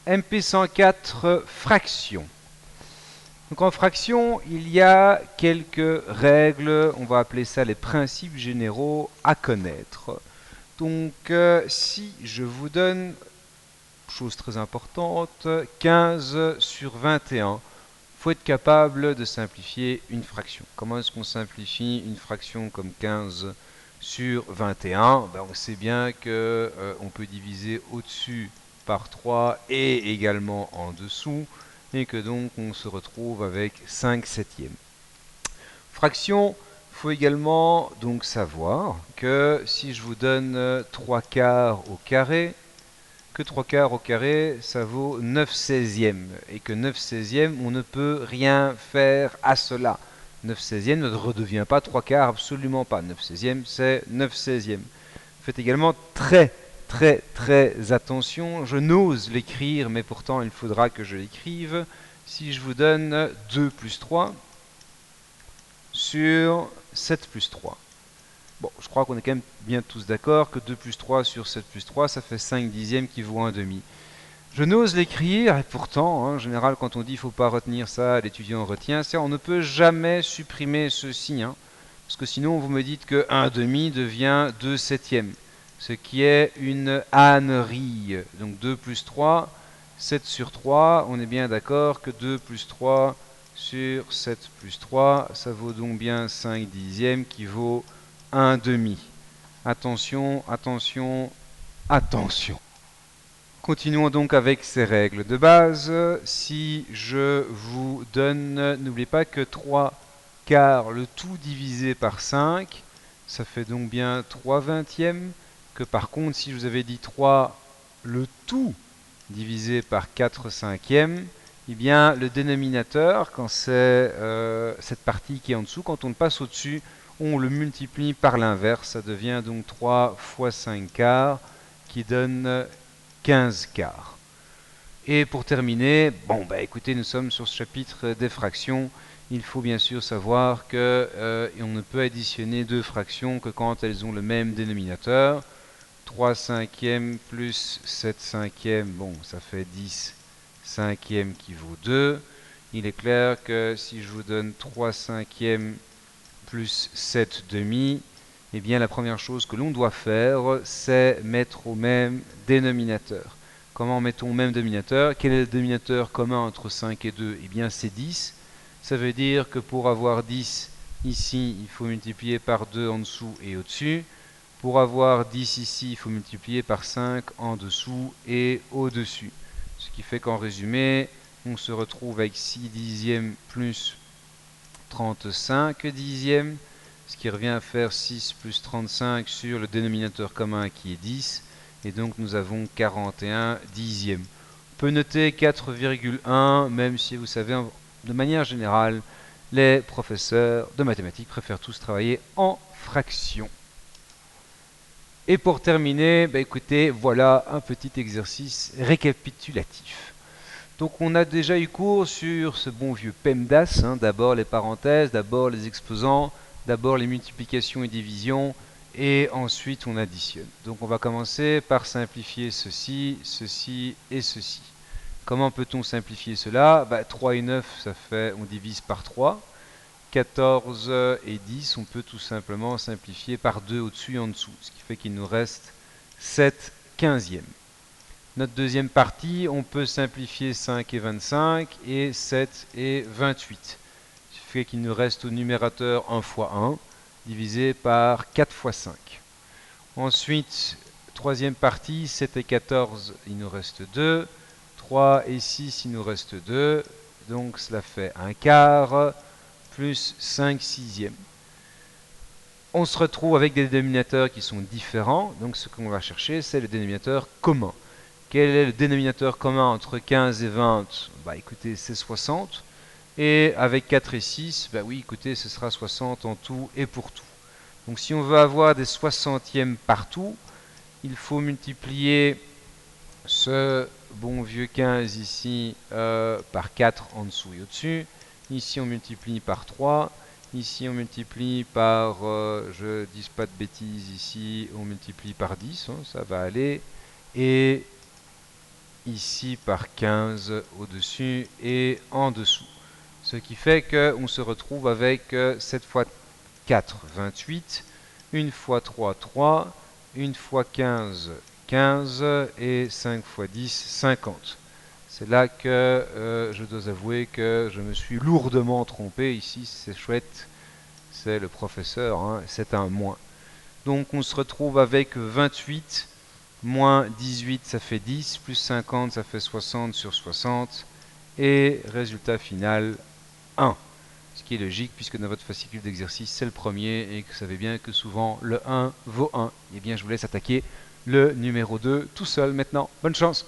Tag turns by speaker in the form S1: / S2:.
S1: MP104 fraction. Donc en fraction, il y a quelques règles, on va appeler ça les principes généraux à connaître. Donc si je vous donne, chose très importante, 15 sur 21, il faut être capable de simplifier une fraction. Comment est-ce qu'on simplifie une fraction comme 15 sur 21? On sait bien qu'on peut diviser au-dessus par 3 et également en dessous, et que donc on se retrouve avec 5 septièmes. Fraction, il faut également donc savoir que si je vous donne 3 quarts au carré, que 3 quarts au carré, ça vaut 9 seizièmes. Et que 9 seizièmes, on ne peut rien faire à cela. 9 seizièmes ne redevient pas 3 quarts, absolument pas. 9 seizièmes, c'est 9 seizièmes. Faites également très attention. Je n'ose l'écrire, mais pourtant il faudra que je l'écrive. Si je vous donne 2 plus 3 sur 7 plus 3. Bon, je crois qu'on est quand même bien tous d'accord que 2 plus 3 sur 7 plus 3, ça fait 5 dixièmes qui vaut 1 demi. Je n'ose l'écrire, et pourtant, en général, quand on dit qu'il ne faut pas retenir ça, l'étudiant retient, c'est on ne peut jamais supprimer ceci, parce que sinon vous me dites que 1 demi devient 2 septièmes, ce qui est une ânerie. Donc 2 plus 3, 7 sur 3, on est bien d'accord que 2 plus 3 sur 7 plus 3, ça vaut donc bien 5 dixièmes qui vaut 1 demi. Attention, attention, attention. Continuons donc avec ces règles de base. Si je vous donne, n'oubliez pas que 3 quarts, le tout divisé par 5, ça fait donc bien 3 vingtièmes. Que par contre, si je vous avais dit 3, le tout divisé par 4 cinquièmes, eh bien le dénominateur, quand c'est cette partie qui est en dessous, quand on le passe au-dessus, on le multiplie par l'inverse. Ça devient donc 3 fois 5 quarts qui donne 15 quarts. Et pour terminer, écoutez, nous sommes sur ce chapitre des fractions. Il faut bien sûr savoir que on ne peut additionner deux fractions que quand elles ont le même dénominateur. 3 cinquièmes plus 7 cinquièmes, bon, ça fait 10 cinquièmes qui vaut 2. Il est clair que si je vous donne 3 cinquièmes plus 7 demi, eh bien la première chose que l'on doit faire, c'est mettre au même dénominateur. Comment mettons au même dénominateur? Quel est le dénominateur commun entre 5 et 2? Eh bien c'est 10. Ça veut dire que pour avoir 10 ici, il faut multiplier par 2 en dessous et au-dessus. Pour avoir 10 ici, il faut multiplier par 5 en dessous et au-dessus. Ce qui fait qu'en résumé, on se retrouve avec 6 dixièmes plus 35 dixièmes, ce qui revient à faire 6 plus 35 sur le dénominateur commun qui est 10, et donc nous avons 41 dixièmes. On peut noter 4,1, même si vous savez, de manière générale, les professeurs de mathématiques préfèrent tous travailler en fractions. Et pour terminer, écoutez, voilà un petit exercice récapitulatif. Donc on a déjà eu cours sur ce bon vieux PEMDAS, d'abord les parenthèses, d'abord les exposants, d'abord les multiplications et divisions, et ensuite on additionne. Donc on va commencer par simplifier ceci, ceci et ceci. Comment peut-on simplifier cela? 3 et 9, ça fait, on divise par 3. 14 et 10, on peut tout simplement simplifier par 2 au-dessus et en dessous, ce qui fait qu'il nous reste 7 quinzièmes. Notre deuxième partie, on peut simplifier 5 et 25 et 7 et 28. Ce qui fait qu'il nous reste au numérateur 1 fois 1 divisé par 4 fois 5. Ensuite, troisième partie, 7 et 14, il nous reste 2. 3 et 6, il nous reste 2. Donc cela fait un quart plus 5 sixièmes. On se retrouve avec des dénominateurs qui sont différents. Donc ce qu'on va chercher, c'est le dénominateur commun. Quel est le dénominateur commun entre 15 et 20? Écoutez, c'est 60. Et avec 4 et 6, oui, écoutez, ce sera 60 en tout et pour tout. Donc si on veut avoir des soixantièmes partout, il faut multiplier ce bon vieux 15 ici par 4 en dessous et au-dessus. Ici, on multiplie par 3. Ici, on multiplie par, je ne dis pas de bêtises, ici, on multiplie par 10. Ça va aller. Et ici par 15 au-dessus et en dessous. Ce qui fait qu'on se retrouve avec 7 fois 4, 28, 1 fois 3, 3, 1 fois 15, 15 et 5 fois 10, 50. C'est là que je dois avouer que je me suis lourdement trompé. Ici, c'est chouette, c'est le professeur, hein, c'est un moins. Donc on se retrouve avec 28 moins 18, ça fait 10, plus 50, ça fait 60 sur 60. Et résultat final, 1. Ce qui est logique puisque dans votre fascicule d'exercice, c'est le premier et que vous savez bien que souvent le 1 vaut 1. Eh bien, je vous laisse attaquer le numéro 2 tout seul maintenant. Bonne chance!